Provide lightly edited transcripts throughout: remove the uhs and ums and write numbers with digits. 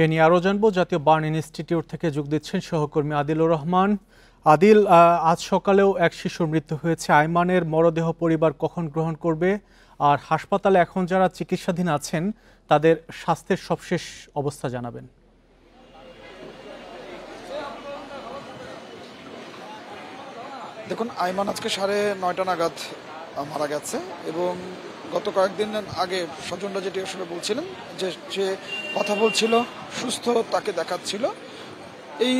এ নিয়ে আরও জানবো। জাতীয় বার্ন ইনস্টিটিউট থেকে যোগ দিচ্ছেন সহকর্মী আদিলুর রহমান। আদিল, আজ সকালেও এক শিশুর মৃত্যু হয়েছে। আইমানের মরদেহ পরিবার কখন গ্রহণ করবে? আর হাসপাতালে এখন যারা চিকিৎসাধীন আছেন তাদের স্বাস্থ্যের সবশেষ অবস্থা জানাবেন। দেখুন, আইমান আজকে 9:30 নাগাদ মারা গেছে এবং গত কয়েকদিন আগে স্বজনরা যেটি আসলে বলছিলেন যে সে কথা বলছিল, সুস্থ তাকে দেখাচ্ছিল। এই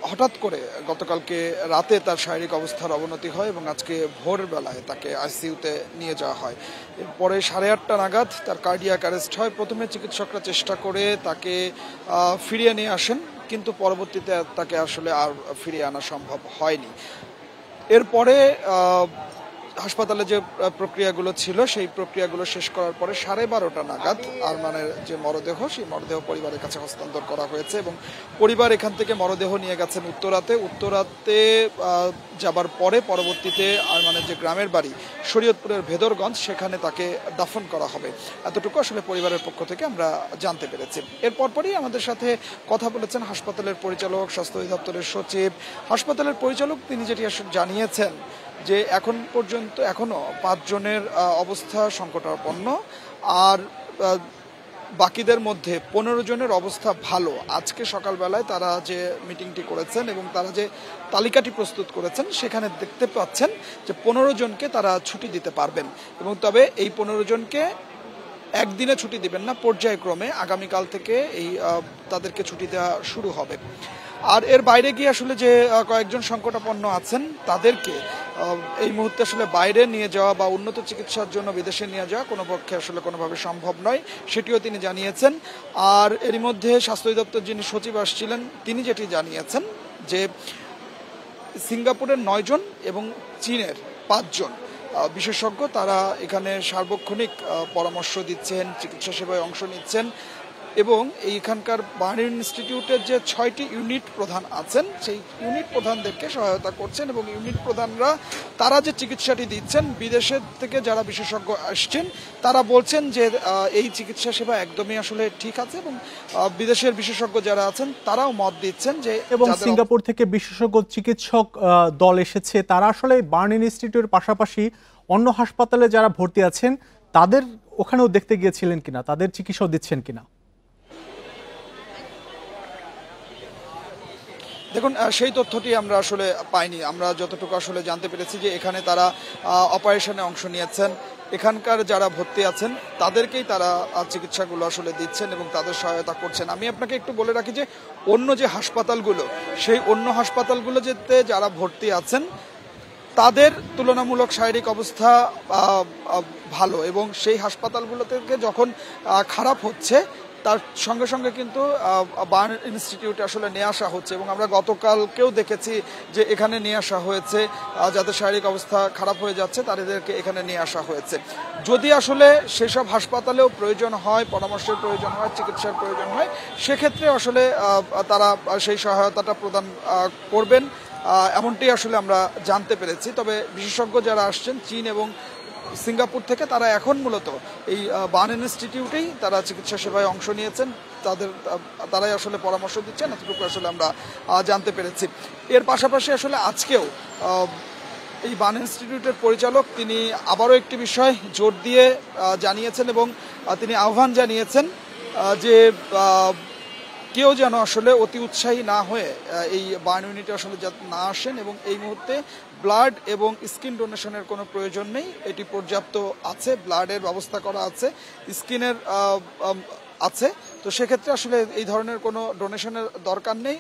হঠাৎ করে গতকালকে রাতে তার শারীরিক অবস্থার অবনতি হয় এবং আজকে ভোরবেলায় তাকে আইসিইউতে নিয়ে যাওয়া হয়। এরপরে 8:30 নাগাদ তার কার্ডিয়াক অ্যারেস্ট হয়। প্রথমে চিকিৎসকরা চেষ্টা করে তাকে ফিরিয়ে নিয়ে আসেন, কিন্তু পরবর্তীতে তাকে আসলে আর ফিরিয়ে আনা সম্ভব হয়নি। এরপরে হাসপাতালে যে প্রক্রিয়াগুলো ছিল সেই প্রক্রিয়াগুলো শেষ করার পরে 12:30 নাগাদ আরমানের যে মরদেহ, সেই মরদেহ পরিবারের কাছে হস্তান্তর করা হয়েছে এবং পরিবার এখান থেকে মরদেহ নিয়ে গেছেন উত্তরাতে যাবার পরে পরবর্তীতে আরমানের যে গ্রামের বাড়ি শরীয়তপুরের ভেদরগঞ্জ, সেখানে তাকে দাফন করা হবে। এতটুকু আসলে পরিবারের পক্ষ থেকে আমরা জানতে পেরেছি। এর পরপরই আমাদের সাথে কথা বলেছেন হাসপাতালের পরিচালক, স্বাস্থ্য অধিদপ্তরের সচিব। হাসপাতালের পরিচালক তিনি যেটি আসলে জানিয়েছেন যে এখন পর্যন্ত এখনো 5 জনের অবস্থা সংকটাপন্ন, আর বাকিদের মধ্যে 15 জনের অবস্থা ভালো। আজকে সকালবেলায় তারা যে মিটিংটি করেছেন এবং তারা যে তালিকাটি প্রস্তুত করেছেন সেখানে দেখতে পাচ্ছেন যে 15 জনকে তারা ছুটি দিতে পারবেন এবং তবে এই 15 জনকে একদিনে ছুটি দিবেন না, পর্যায়ক্রমে আগামীকাল থেকে এই তাদেরকে ছুটি দেওয়া শুরু হবে। আর এর বাইরে গিয়ে আসলে যে কয়েকজন সংকটাপন্ন আছেন তাদেরকে এই মুহূর্তে আসলে বাইরে নিয়ে যাওয়া বা উন্নত চিকিৎসার জন্য বিদেশে নিয়ে যাওয়া কোনো পক্ষে আসলে কোনোভাবে সম্ভব নয়, সেটিও তিনি জানিয়েছেন। আর এরই মধ্যে স্বাস্থ্য অধিদপ্তর যিনি সচিব আসছিলেন তিনি যেটি জানিয়েছেন যে সিঙ্গাপুরের 9 জন এবং চীনের 5 জন বিশেষজ্ঞ তারা এখানে সার্বক্ষণিক পরামর্শ দিচ্ছেন, চিকিৎসা সেবায় অংশ নিচ্ছেন এবং এইখানকার বার্ন ইনস্টিটিউটের যে 6টি ইউনিট প্রধান আছেন সেই ইউনিট প্রধানদেরকে সহায়তা করছেন এবং ইউনিট প্রধানরা তারা যে চিকিৎসাটি দিচ্ছেন, বিদেশের থেকে যারা বিশেষজ্ঞ আসছেন তারা বলছেন যে এই চিকিৎসা সেবা একদমই আসলে ঠিক আছে এবং বিদেশের বিশেষজ্ঞ যারা আছেন তারাও মত দিচ্ছেন যে এবং সিঙ্গাপুর থেকে বিশেষজ্ঞ চিকিৎসক দল এসেছে, তারা আসলে বার্ন ইনস্টিটিউটের পাশাপাশি অন্য হাসপাতালে যারা ভর্তি আছেন তাদের ওখানেও দেখতে গিয়েছিলেন কিনা, তাদের চিকিৎসা দিচ্ছেন কিনা? দেখুন, সেই তথ্যটি আমরা আসলে পাইনি। আমরা যতটুকু আসলে জানতে পেরেছি যে এখানে তারা অপারেশনে অংশ নিয়েছেন, এখানকার যারা ভর্তি আছেন তাদেরকেই তারা চিকিৎসাগুলো আসলে দিচ্ছেন এবং তাদের সহায়তা করছেন। আমি আপনাকে একটু বলে রাখি যে অন্য যে হাসপাতালগুলো, সেই অন্য হাসপাতালগুলো যেতে যারা ভর্তি আছেন তাদের তুলনামূলক শারীরিক অবস্থা ভালো এবং সেই হাসপাতালগুলো থেকে যখন খারাপ হচ্ছে তার সঙ্গে সঙ্গে কিন্তু বার্ন ইনস্টিটিউটে আসলে নিয়ে আসা হচ্ছে এবং আমরা গতকালকেও দেখেছি যে এখানে নিয়ে আসা হয়েছে যাদের শারীরিক অবস্থা খারাপ হয়ে যাচ্ছে তাদেরকে এখানে নিয়ে আসা হয়েছে। যদি আসলে সেসব হাসপাতালেও প্রয়োজন হয়, পরামর্শের প্রয়োজন হয়, চিকিৎসার প্রয়োজন হয়, সেক্ষেত্রে আসলে তারা সেই সহায়তাটা প্রদান করবেন, এমনটি আসলে আমরা জানতে পেরেছি। তবে বিশেষজ্ঞ যারা আসছেন চীন এবং সিঙ্গাপুর থেকে তারা এখন মূলত এই বার্ন ইনস্টিটিউটেই তারা চিকিৎসা সেবায় অংশ নিয়েছেন, তারাই আসলে পরামর্শ দিচ্ছেন, এতটুকু আসলে আমরা জানতে পেরেছি। এর পাশাপাশি আসলে আজকেও এই বার্ন ইনস্টিটিউটের পরিচালক তিনি আবারও একটি বিষয় জোর দিয়ে জানিয়েছেন এবং তিনি আহ্বান জানিয়েছেন যে কেউ যেন আসলে অতি উৎসাহী না হয়ে এই বার্ন ইউনিটে আসলে না আসেন এবং এই মুহূর্তে ব্লাড এবং স্কিন ডোনেশনের কোনো প্রয়োজন নেই, এটি পর্যাপ্ত আছে, ব্লাডের ব্যবস্থা করা আছে, স্কিনের আছে, তো সেক্ষেত্রে আসলে এই ধরনের কোনো ডোনেশনের দরকার নেই।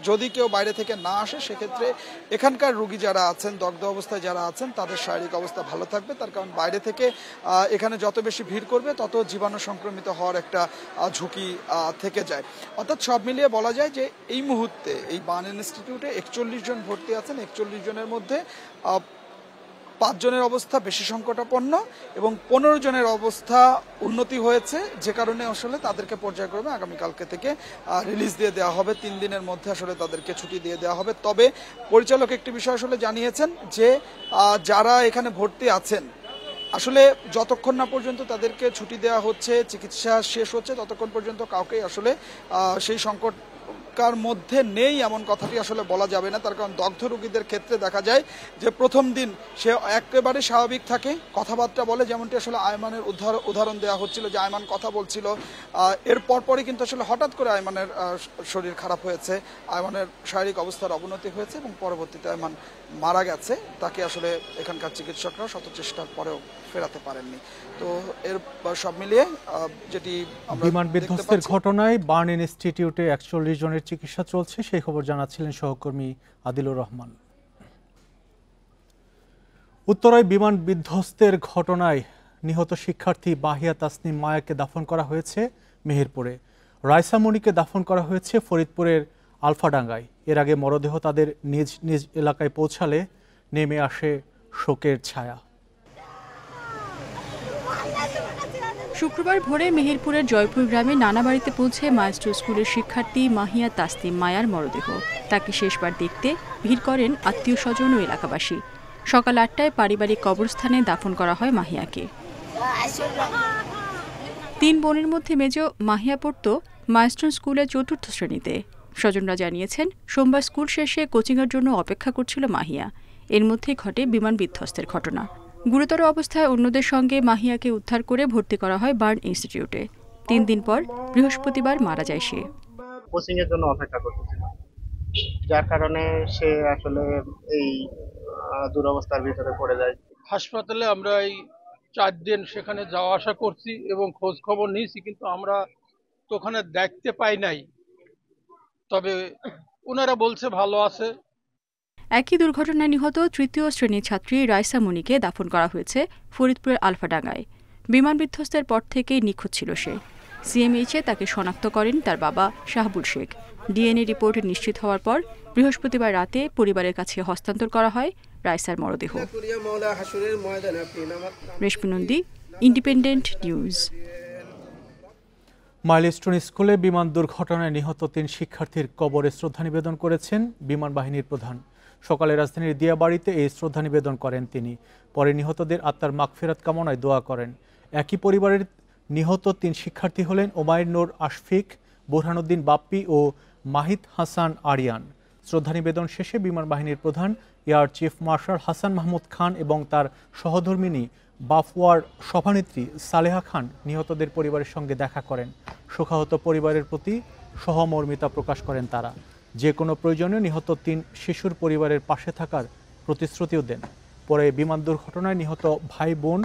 যদি কেউ বাইরে থেকে না আসে সেক্ষেত্রে এখানকার রোগী যারা আছেন, দগ্ধ অবস্থায় যারা আছেন তাদের শারীরিক অবস্থা ভালো থাকবে, তার কারণ বাইরে থেকে এখানে যত বেশি ভিড় করবে তত জীবাণু সংক্রমিত হওয়ার একটা ঝুঁকি থেকে যায়। অর্থাৎ সব মিলিয়ে বলা যায় যে এই মুহূর্তে এই বার্ন ইনস্টিটিউটে 41 জন ভর্তি আছেন, 41 জনের মধ্যে 5 জনের অবস্থা বেশি সংকটাপন্ন এবং 15 জনের অবস্থা উন্নতি হয়েছে, যে কারণে আসলে তাদেরকে পর্যায়ক্রমে আগামীকালকে থেকে রিলিজ দিয়ে দেওয়া হবে, 3 দিনের মধ্যে আসলে তাদেরকে ছুটি দিয়ে দেওয়া হবে। তবে পরিচালক একটি বিষয় আসলে জানিয়েছেন যে যারা এখানে ভর্তি আছেন আসলে যতক্ষণ না পর্যন্ত তাদেরকে ছুটি দেওয়া হচ্ছে, চিকিৎসা শেষ হচ্ছে, ততক্ষণ পর্যন্ত কাউকেই আসলে সেই সংকটকার মধ্যে নেই এমন কথাটি আসলে বলা যাবে না। তার কারণ দগ্ধ রোগীদের ক্ষেত্রে দেখা যায় যে প্রথম দিন সে একেবারে স্বাভাবিক থাকে, কথাবার্তা বলে, যেমনটি আসলে আয়মানের উদাহরণ দেওয়া হচ্ছিল যে আয়মান কথা বলছিল। এর পরপরই কিন্তু আসলে হঠাৎ করে আয়মানের শরীর খারাপ হয়েছে, আয়মানের শারীরিক অবস্থার অবনতি হয়েছে এবং পরবর্তীতে আয়মান মারা গেছে। তাকে আসলে এখানকার চিকিৎসকরা শত চেষ্টার পরেও ফেরাতে পারেননি। তো এর সব মিলিয়ে যেটি বিমান বিধ্বস্তের ঘটনায় বার্ন ইনস্টিটিউটে ৪১ জনের চিকিৎসা চলছে, সেই খবর জানাচ্ছিলেন সহকর্মী আদিলুর রহমান। উত্তরায় বিমান বিধ্বস্তের ঘটনায় নিহত শিক্ষার্থী মাহিয়া তাসনিম মায়াকে দাফন করা হয়েছে মেহেরপুরে। রাইসা মনিকে দাফন করা হয়েছে ফরিদপুরের আলফাডাঙ্গায়। এর আগে মরদেহ তাদের নিজ নিজ এলাকায় পৌঁছালে নেমে আসে শোকের ছায়া। শুক্রবার ভোরে মেহেরপুরের জয়পুর গ্রামে নানা বাড়িতে পৌঁছে মাইলস্টোন স্কুলের শিক্ষার্থী মাহিয়া তাসনিম মায়ার মরদেহ। তাকে শেষবার দেখতে ভিড় করেন আত্মীয় স্বজন ও এলাকাবাসী। সকাল ৮টায় পারিবারিক কবরস্থানে দাফন করা হয় মাহিয়াকে। ৩ বোনের মধ্যে মেজ মাহিয়া পড়ত মাইলস্টোন স্কুলের ৪র্থ শ্রেণীতে। স্বজনরা জানিয়েছেন, সোমবার স্কুল শেষে কোচিংয়ের জন্য অপেক্ষা করছিল মাহিয়া। এর মধ্যেই ঘটে বিমান বিধ্বস্তের ঘটনা। গুরুতর অবস্থায় অন্যদের সঙ্গে মাহিয়াকে উদ্ধার করে ভর্তি করা হয় বার্ন ইনস্টিটিউটে। ৩ দিন পর বৃহস্পতিবার মারা যায় সে। কোচিং এর জন্য অপেক্ষা করতেছিল, যার কারণে সে আসলে এই দুরবস্থার ভিতরে পড়ে যায়। হাসপাতালে আমরা এই ৪ দিন সেখানে যাওয়া আসা করছি এবং খোঁজ খবর নিয়েছি, কিন্তু আমরা তো ওখানে দেখতে পাই নাই। তবে ওনারা বলছে ভালো আছে। একই দুর্ঘটনায় নিহত ৩য় শ্রেণীর ছাত্রী রাইসা মনিকে দাফন করা হয়েছে ফরিদপুরের আলফাডাঙ্গায়। বিমান বিধ্বস্তের পর থেকেই নিখোঁজ ছিল সে। সিএমএইচে তাকে শনাক্ত করেন তার বাবা শাহাবুল শেখ। ডিএনএ রিপোর্ট নিশ্চিত হওয়ার পর বৃহস্পতিবার রাতে পরিবারের কাছে হস্তান্তর করা হয় রাইসার মরদেহ। রেশমি নন্দী, ইন্ডিপেন্ডেন্ট নিউজ। মাইলস্টোন স্কুলে বিমান দুর্ঘটনায় নিহত ৩ শিক্ষার্থীর কবরে শ্রদ্ধা নিবেদন করেছেন বিমান বাহিনীর প্রধান। সকালে রাজধানীর দিয়াবাড়িতে এই শ্রদ্ধা নিবেদন করেন তিনি। পরে নিহতদের আত্মার মাগফিরাত কামনায় দোয়া করেন। একই পরিবারের নিহত ৩ শিক্ষার্থী হলেন ওমায়ের নূর আশফিক, বুরহানুদ্দিন বাপ্পি ও মাহিদ হাসান আরিয়ান। শ্রদ্ধা নিবেদন শেষে বিমান বাহিনীর প্রধান air chief marshal Hasan Mahmud Khan এবং তার সহধর্মিণী বাফওয়ার সভানেত্রী সালেহা খান নিহতদের পরিবারের সঙ্গে দেখা করেন। শোকাহত পরিবারের প্রতি সহমর্মিতা প্রকাশ করেন তারা। যে কোনো প্রয়োজনে নিহত ৩ শিশুর পরিবারের পাশে থাকার প্রতিশ্রুতিও দেন। পরে বিমান দুর্ঘটনায় নিহত ভাই বোন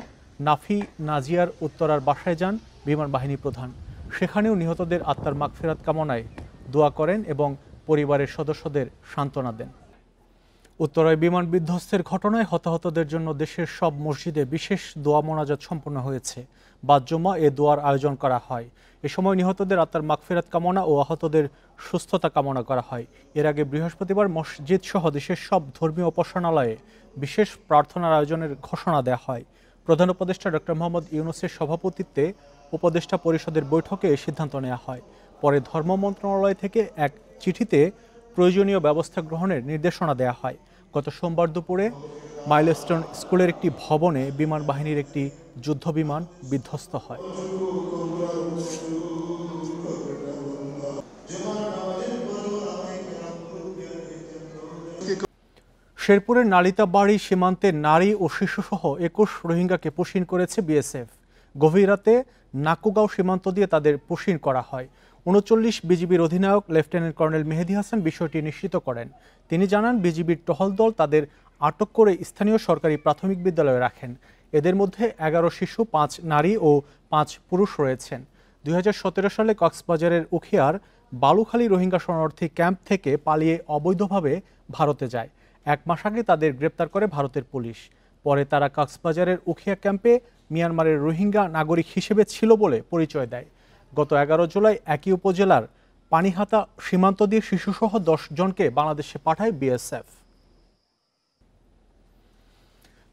নাফি নাজিয়ার উত্তরার বাসায় যান বিমান বাহিনী প্রধান। সেখানেও নিহতদের আত্মার মাগফিরাত কামনায় দোয়া করেন এবং পরিবারের সদস্যদের সান্ত্বনা দেন। উত্তরায় বিমান বিধ্বস্তের ঘটনায় হতাহতদের জন্য দেশের সব মসজিদে বিশেষ দোয়া মোনাজাত সম্পন্ন হয়েছে। বাদ জুমা এ দোয়ার আয়োজন করা হয়। এ সময় নিহতদের আত্মার মাগফিরাত কামনা ও আহতদের সুস্থতা কামনা করা হয়। এর আগে বৃহস্পতিবার মসজিদ সহ দেশের সব ধর্মীয় উপাসনালয়ে বিশেষ প্রার্থনার আয়োজনের ঘোষণা দেওয়া হয়। প্রধান উপদেষ্টা ডক্টর মোহাম্মদ ইউনূসের সভাপতিত্বে উপদেষ্টা পরিষদের বৈঠকে এই সিদ্ধান্ত নেওয়া হয়। পরে ধর্ম মন্ত্রণালয় থেকে এক চিঠিতে প্রয়োজনীয় ব্যবস্থা গ্রহণের নির্দেশনা দেওয়া হয়। গত সোমবার দুপুরে মাইলস্টোন স্কুলের একটি ভবনে বিমান বাহিনীর একটি যুদ্ধ বিমান বিধ্বস্ত হয়। শেরপুরের নালিতাবাড়ি সীমান্তে নারী ও শিশুসহ ২১ রোহিঙ্গাকে পুশিন করেছে বিএসএফ। গভীর রাতে নাকুগাঁও সীমান্ত দিয়ে তাদের পুশিন করা হয়। ৩৯ বিজিবির অধিনায়ক লেফটেন্যান্ট কর্নেল মেহেদী হাসান বিষয়টি নিশ্চিত করেন। তিনি জানান, বিজিবির টহল দল তাদের আটক করে স্থানীয় সরকারি প্রাথমিক বিদ্যালয়ে রাখেন। এদের মধ্যে ১১ শিশু, ৫ নারী ও ৫ পুরুষ রয়েছেন। ২০১৭ সালে কক্সবাজারের উখিয়ার বালুখালী রোহিঙ্গা শরণার্থী ক্যাম্প থেকে পালিয়ে অবৈধভাবে ভারতে যায়। ১ মাস আগে তাদের গ্রেপ্তার করে ভারতের পুলিশ। পরে তারা কক্সবাজারের উখিয়া ক্যাম্পে মিয়ানমারের রোহিঙ্গা নাগরিক হিসেবে ছিল বলে পরিচয় দেয়। গত ১১ জুলাই একই উপজেলার পানিহাতা সীমান্ত দিয়ে শিশুসহ ১০ জনকে বাংলাদেশে পাঠায় বিএসএফ।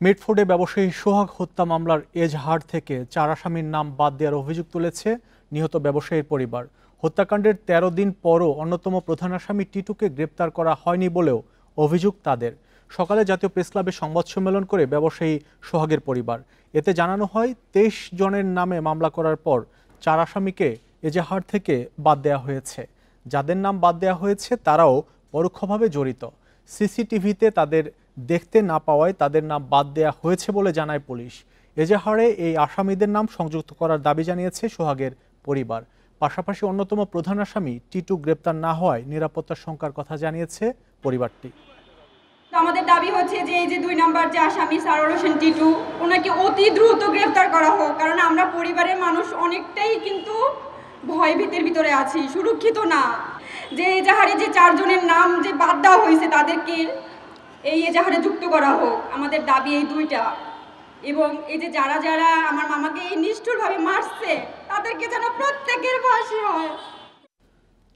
মিটফোর্ডে ব্যবসায়ী সোহাগ হত্যা মামলার এজাহার থেকে ৪ আসামির নাম বাদ দেওয়ার অভিযোগ তুলেছে নিহত ব্যবসায়ীর পরিবার। হত্যাকাণ্ডের ১৩ দিন পরও অন্যতম প্রধান আসামি টিটুকে গ্রেপ্তার করা হয়নি বলেও অভিযোগ তাদের। সকালে জাতীয় প্রেস ক্লাবে সংবাদ সম্মেলন করে ব্যবসায়ী সোহাগের পরিবার। এতে জানানো হয় 23 জনের নামে মামলা করার পর 4 আসামিকে এজাহার থেকে বাদ দেওয়া হয়েছে। যাদের নাম বাদ দেওয়া হয়েছে তারাও পরোক্ষভাবে জড়িত। সিসিটিভিতে তাদের দেখতে না পাওয়ায় তাদের নাম বাদ দেওয়া হয়েছে বলে জানায় পুলিশ। এজাহারে এই আসামিদের নাম সংযুক্ত করার দাবি জানিয়েছে সোহাগের পরিবার। পাশাপাশি অন্যতম প্রধান আসামি টিটু গ্রেপ্তার না হওয়ায় নিরাপত্তার শঙ্কার কথা জানিয়েছে পরিবারটি। আমাদের দাবি হচ্ছে যে এই যে 2 নম্বর যে আসামি সারোয়ার হোসেন টিটু, ওনাকে অতি দ্রুত গ্রেফতার করা হোক, কারণ আমরা পরিবারের মানুষ অনেকটাই কিন্তু ভয় ভীতির ভিতরে আছি, সুরক্ষিত না। যে এজাহারে যে 4 জনের নাম যে বাদ দেওয়া হয়েছে তাদেরকে এই এজাহারে যুক্ত করা হোক, আমাদের দাবি এই 2টা। এবং এই যে যারা যারা আমার মামাকে এই নিষ্ঠুরভাবে মারছে তাদেরকে যেন প্রত্যেকের ফাঁসি হয়।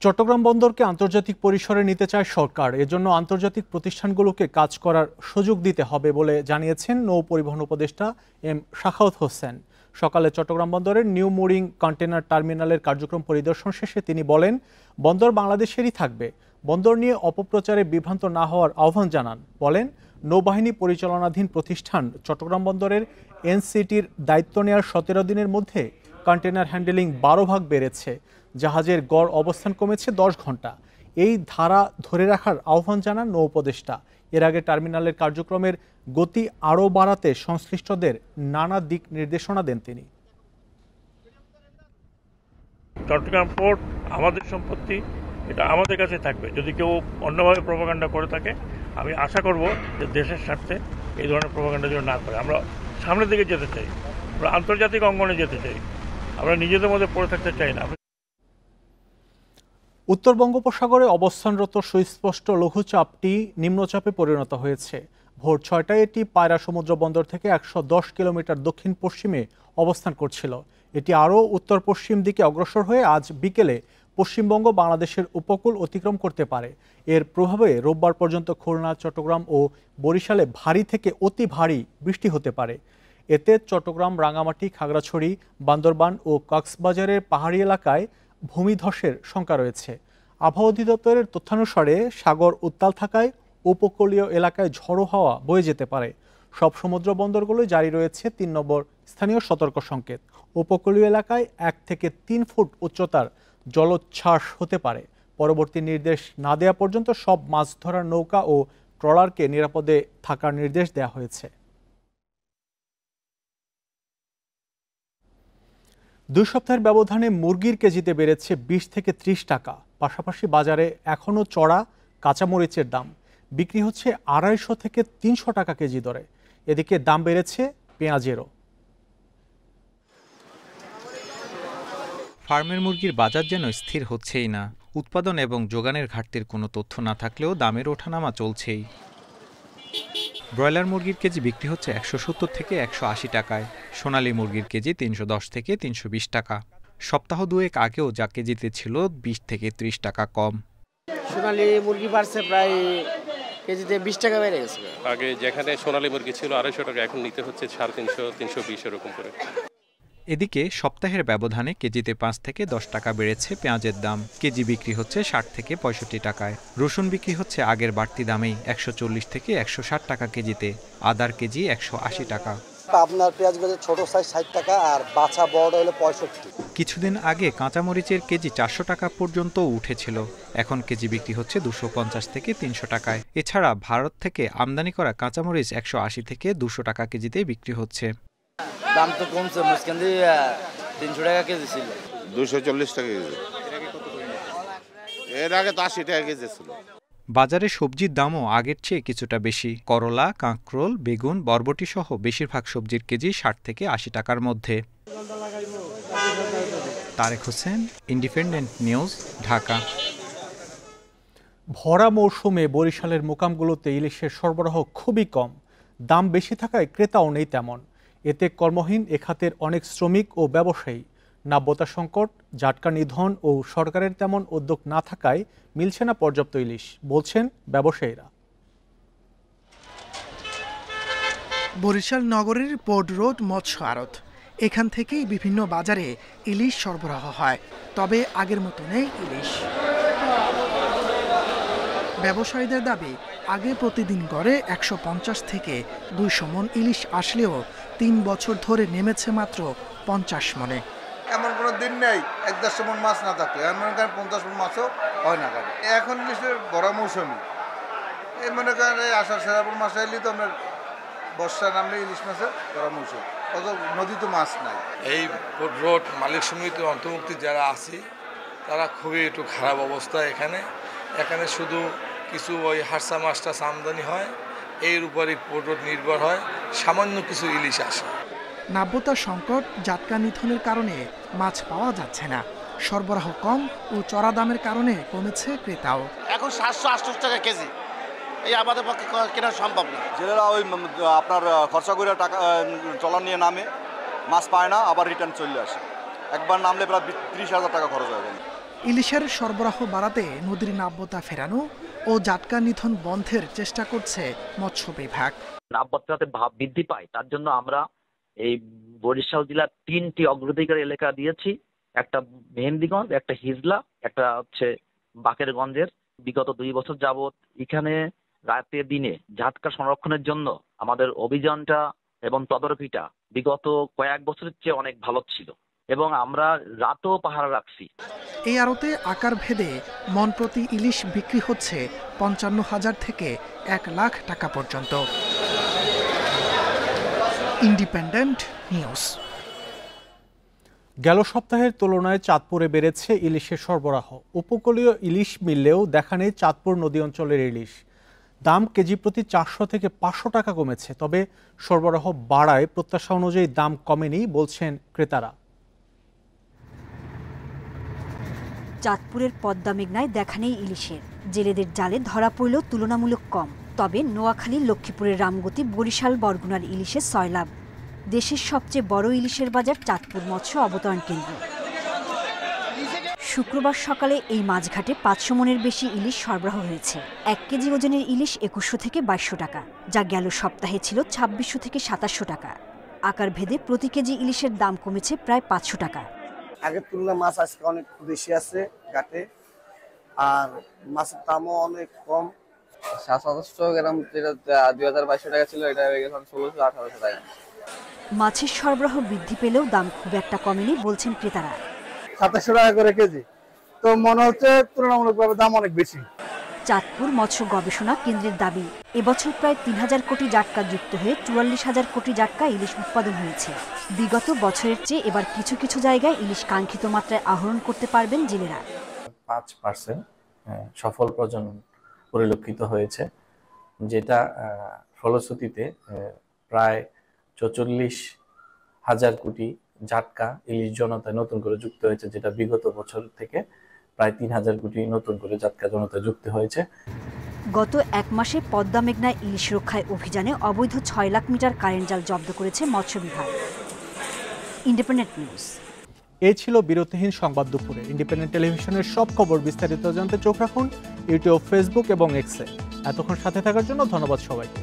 চট্টগ্রাম বন্দরকে আন্তর্জাতিক পরিসরে নিতে চায় সরকার। এজন্য আন্তর্জাতিক প্রতিষ্ঠানগুলোকে কাজ করার সুযোগ দিতে হবে বলে জানিয়েছেন নৌ পরিবহন উপদেষ্টা এম শাখাওয়াত হোসেন। সকালে চট্টগ্রাম বন্দরের নিউ মুরিং কন্টেনার টার্মিনালের কার্যক্রম পরিদর্শন শেষে তিনি বলেন, বন্দর বাংলাদেশেরই থাকবে। বন্দর নিয়ে অপপ্রচারে বিভ্রান্ত না হওয়ার আহ্বান জানান। বলেন, নৌবাহিনী পরিচালনাধীন প্রতিষ্ঠান চট্টগ্রাম বন্দরের এনসিটির দায়িত্ব নেওয়ার 17 দিনের মধ্যে কন্টেনার হ্যান্ডেলিং 12 ভাগ বেড়েছে। জাহাজের গড় অবস্থান কমেছে 10 ঘন্টা। এই ধারা ধরে রাখার আহ্বান জানান নৌ উপদেষ্টা। এর আগে টার্মিনালের কার্যক্রমের গতি আরও বাড়াতে সংশ্লিষ্টদের নানা দিক নির্দেশনা দেন তিনি। চট্টগ্রাম পোর্ট আমাদের সম্পত্তি, এটা আমাদের কাছে থাকবে। যদি কেউ অন্যভাবে প্রপাগান্ডা করে থাকে, আমি আশা করব যে দেশের স্বার্থে এই ধরনের প্রপাগান্ডা যেন না করে। আমরা সামনের দিকে যেতে চাই, আমরা আন্তর্জাতিক অঙ্গনে যেতে চাই, আমরা নিজেদের মধ্যে পড়ে থাকতে চাই না। উত্তর বঙ্গোপসাগরে অবস্থানরত সুস্পষ্ট লঘুচাপটি নিম্নচাপে পরিণত হয়েছে। ভোর 6টায় এটি পায়রা সমুদ্র বন্দর থেকে 110 কিলোমিটার দক্ষিণ পশ্চিমে অবস্থান করছিল। এটি আরও উত্তর পশ্চিম দিকে অগ্রসর হয়ে আজ বিকেলে পশ্চিমবঙ্গ বাংলাদেশের উপকূল অতিক্রম করতে পারে। এর প্রভাবে রোববার পর্যন্ত খুলনা, চট্টগ্রাম ও বরিশালে ভারী থেকে অতি ভারী বৃষ্টি হতে পারে। এতে চট্টগ্রাম, রাঙামাটি, খাগড়াছড়ি, বান্দরবান ও কক্সবাজারের পাহাড়ি এলাকায় ভূমিধসের শঙ্কা রয়েছে। আবহাওয়া অধিদপ্তরের তথ্যানুসারে সাগর উত্তাল থাকায় উপকূলীয় এলাকায় ঝড়ো হাওয়া বয়ে যেতে পারে। সব সমুদ্র বন্দরগুলোই জারি রয়েছে 3 নম্বর স্থানীয় সতর্ক সংকেত। উপকূলীয় এলাকায় 1 থেকে 3 ফুট উচ্চতার জলোচ্ছ্বাস হতে পারে। পরবর্তী নির্দেশ না দেওয়া পর্যন্ত সব মাছ ধরার নৌকা ও ট্রলারকে নিরাপদে থাকার নির্দেশ দেওয়া হয়েছে। 2 সপ্তাহের ব্যবধানে মুরগির কেজিতে বেড়েছে 20 থেকে 30 টাকা। পাশাপাশি বাজারে এখনও চড়া কাঁচামরিচের দাম। বিক্রি হচ্ছে 250 থেকে 300 টাকা কেজি দরে। এদিকে দাম বেড়েছে পেঁয়াজেরও। ফার্মের মুরগির বাজার যেন স্থির হচ্ছেই না। উৎপাদন এবং যোগানের ঘাটতির কোনো তথ্য না থাকলেও দামের ওঠানামা চলছেই। ব্রয়লার মুরগির কেজি বিক্রি হচ্ছে 170 থেকে 180 টাকায়। সোনালী মুরগির কেজি 310 থেকে 320 টাকা। সপ্তাহ দুয়েক আগেও যা কেজিতে ছিল 20 থেকে 30 টাকা কম। সোনালী মুরগি বাড়ছে প্রায় কেজিতে 20 টাকা বেড়ে গেছে। আগে যেখানে সোনালী মুরগি ছিল 250 টাকা, এখন নিতে হচ্ছে 350, 320 এরকম করে। এদিকে সপ্তাহের ব্যবধানে কেজিতে 5 থেকে 10 টাকা বেড়েছে পেঁয়াজের দাম। কেজি বিক্রি হচ্ছে 60 থেকে 65 টাকায়। রসুন বিক্রি হচ্ছে আগের বাড়তি দামেই 140 থেকে 160 টাকা কেজিতে। আদার কেজি 180 টাকা। আপনার পেঁয়াজ বাজার ছোট সাইজ 60 টাকা আর বাছা বড় হলো 65। কিছুদিন আগে কাঁচামরিচের কেজি 400 টাকা পর্যন্ত উঠেছিল। এখন কেজি বিক্রি হচ্ছে 250 থেকে 300 টাকায়। এছাড়া ভারত থেকে আমদানি করা কাঁচামরিচ 180 থেকে 200 টাকা কেজিতে বিক্রি হচ্ছে। দাম তো কমছে, মাঝখান দিয়ে 300 টাকা কেজি ছিল, 240 টাকা কেজি। এর আগে তো 80 টাকা কেজি ছিল। বাজারে সবজির দামও আগের চেয়ে কিছুটা বেশি। করলা, কাঁকরোল, বেগুন, বরবটি সহ বেশিরভাগ সবজির কেজি 60 থেকে 80 টাকার মধ্যে। Tareq Hossain, independent news, Dhaka. ভরা মৌসুমে বরিশালের মোকামগুলোতে ইলিশের সরবরাহ খুবই কম। দাম বেশি থাকায় ক্রেতাও নেই তেমন। এতে কর্মহীন এ খাতের অনেক শ্রমিক ও ব্যবসায়ী। নাব্যতা সংকট, জাটকা নিধন ও সরকারের তেমন উদ্যোগ না থাকায় মিলছে না পর্যাপ্ত ইলিশ, বলছেন ব্যবসায়ীরা। বরিশাল নগরের পোর্ট রোড মৎস্য আড়ত, এখান থেকেই বিভিন্ন বাজারে ইলিশ সরবরাহ হয়। তবে আগের মতো নেই ইলিশ। ব্যবসায়ীদের দাবি, আগে প্রতিদিন গড়ে 150 থেকে 200 মন ইলিশ আসলেও 3 বছর ধরে নেমেছে মাত্র 50 মনে। এমন কোনো দিন নেই 1-1.5 মন মাছ না থাকলে, এমন কারণ 50 মন মাছও হয় না। কারণ এখন ইলিশের বড় মৌসুমি, এই মনে করেন আষাঢ় শ্রাবণ মাসে এলে তো আমরা বর্ষা নামলে ইলিশ মাছের বড় মৌসুম, অত নদী তো মাছ নাই। এই রোড মালিক সমিতির অন্তর্ভুক্তি যারা আছে তারা খুবই একটু খারাপ অবস্থা। এখানে শুধু কিছু ওই হারসা মাছটা আমদানি হয়, এর উপরই পোর্ট রোড নির্ভর হয়, সামান্য কিছু ইলিশ আসে। নাব্যতা সংকট, জাটকা নিধনের কারণে মাছ পাওয়া যাচ্ছে না, সরবরাহ কম ও চড়া দামের কারণে কমেছে ক্রেতাও। এখন 700-800 টাকা কেজি, এই আমাদের পক্ষে কেনা সম্ভব না। জেলেরা ওই আপনার খরচা করে টাকা ট্রলার নিয়ে নামে, মাছ পায় না, আবার রিটার্ন চলে আসে। একবার নামলে প্রায় 30,000 টাকা খরচ হয়ে যায়। ইলিশের সরবরাহ বাড়াতে নদীর নাব্যতা ফেরানো ও জাটকা নিধন বন্ধের চেষ্টা করছে মৎস্য বিভাগ। নাব্যতা যাতে বৃদ্ধি পায় তার জন্য আমরা এই বরিশাল জেলার 3টি অগ্রাধিকার এলাকা দিয়েছি, একটা মেহেন্দিগঞ্জ, একটা হিজলা, একটা হচ্ছে বাকেরগঞ্জের। বিগত 2 বছর যাবত এখানে রাতে দিনে জাটকা সংরক্ষণের জন্য আমাদের অভিযানটা এবং তদারকিটা বিগত কয়েক বছরের চেয়ে অনেক ভালো ছিল এবং আমরা রাতও পাহারা রাখছি। এই আড়তে আকার ভেদে মন প্রতি ইলিশ বিক্রি হচ্ছে 55,000 থেকে 1 লাখ টাকা পর্যন্ত। Independent news. গেল সপ্তাহের তুলনায় চাঁদপুরে বেড়েছে ইলিশের সরবরাহ। উপকূলীয় ইলিশ মিললেও দেখা নেই চাঁদপুর নদী অঞ্চলের ইলিশ। দাম কেজি প্রতি 400 থেকে 500 টাকা কমেছে, তবে সরবরাহ বাড়ায় প্রত্যাশা অনুযায়ী দাম কমেনি বলছেন ক্রেতারা। চাঁদপুরের পদ্মা মেঘনায় দেখা নেই ইলিশের, জেলেদের জালে ধরা পড়লেও তুলনামূলক কম। তবে নোয়াখালী, লক্ষ্মীপুরের রামগতি, বরিশাল, বরগুনার ইলিশের সয়লাভ। দেশের সবচেয়ে বড় ইলিশের বাজার চাঁদপুর মৎস্য অবতরণ কেন্দ্র। শুক্রবার সকালে এই মাছঘাটে 500 মনের বেশি ইলিশ সরবরাহ হয়েছে। 1 কেজি ওজনের ইলিশ 2100 থেকে 2200 টাকা, যা গেল সপ্তাহে ছিল 2600 থেকে 2700 টাকা। আকার ভেদে প্রতি কেজি ইলিশের দাম কমেছে প্রায় 500 টাকা। আগের তুলনায় মাছ আজকে অনেক বেশি আছে ঘাটে, আর মাছের দামও অনেক কম। 700 গ্রাম যেটা 2200 টাকা ছিল, এটা হয়ে গেছে 1600-1800 টাকা। মাছের সরবরাহ বৃদ্ধি পেলেও দাম খুব একটা কমেনি বলছেন ক্রেতারা। 2700 টাকা করে কেজি, তো মনে হচ্ছে তুলনামূলকভাবে দাম অনেক বেশি। চাঁদপুর মৎস্য গবেষণা কেন্দ্রের দাবি, এবছর প্রায় 3000 কোটি জাটকা যুক্ত হয়ে 44,000 কোটি জাটকা ইলিশ উৎপাদন হয়েছে। বিগত বছরের চেয়ে এবার কিছু কিছু জায়গায় ইলিশ কাঙ্ক্ষিত মাত্রায় আহরণ করতে পারবেন জেলেরা। 5% সফল প্রজনন পরিলক্ষিত হয়েছে, যেটা ফলশ্রুতিতে প্রায় 44,000 কোটি জাটকা ইলিশ জনতায় নতুন করে যুক্ত হয়েছে, যেটা বিগত বছর থেকে প্রায় 3,000 কোটি নতুন করে জাটকা জনতায় যুক্ত হয়েছে। গত 1 মাসে পদ্মা মেঘনায় ইলিশ রক্ষায় অভিযানে অবৈধ 6 লাখ মিটার কারেন্ট জাল জব্দ করেছে মৎস্য বিভাগ। Independent news. এই ছিল বিরতিহীন সংবাদ দুপুরে। ইন্ডিপেন্ডেন্ট টেলিভিশনের সব খবর বিস্তারিত জানতে চোখ রাখুন ইউটিউব, ফেসবুক এবং এক্সে। এতক্ষণ সাথে থাকার জন্য ধন্যবাদ সবাইকে।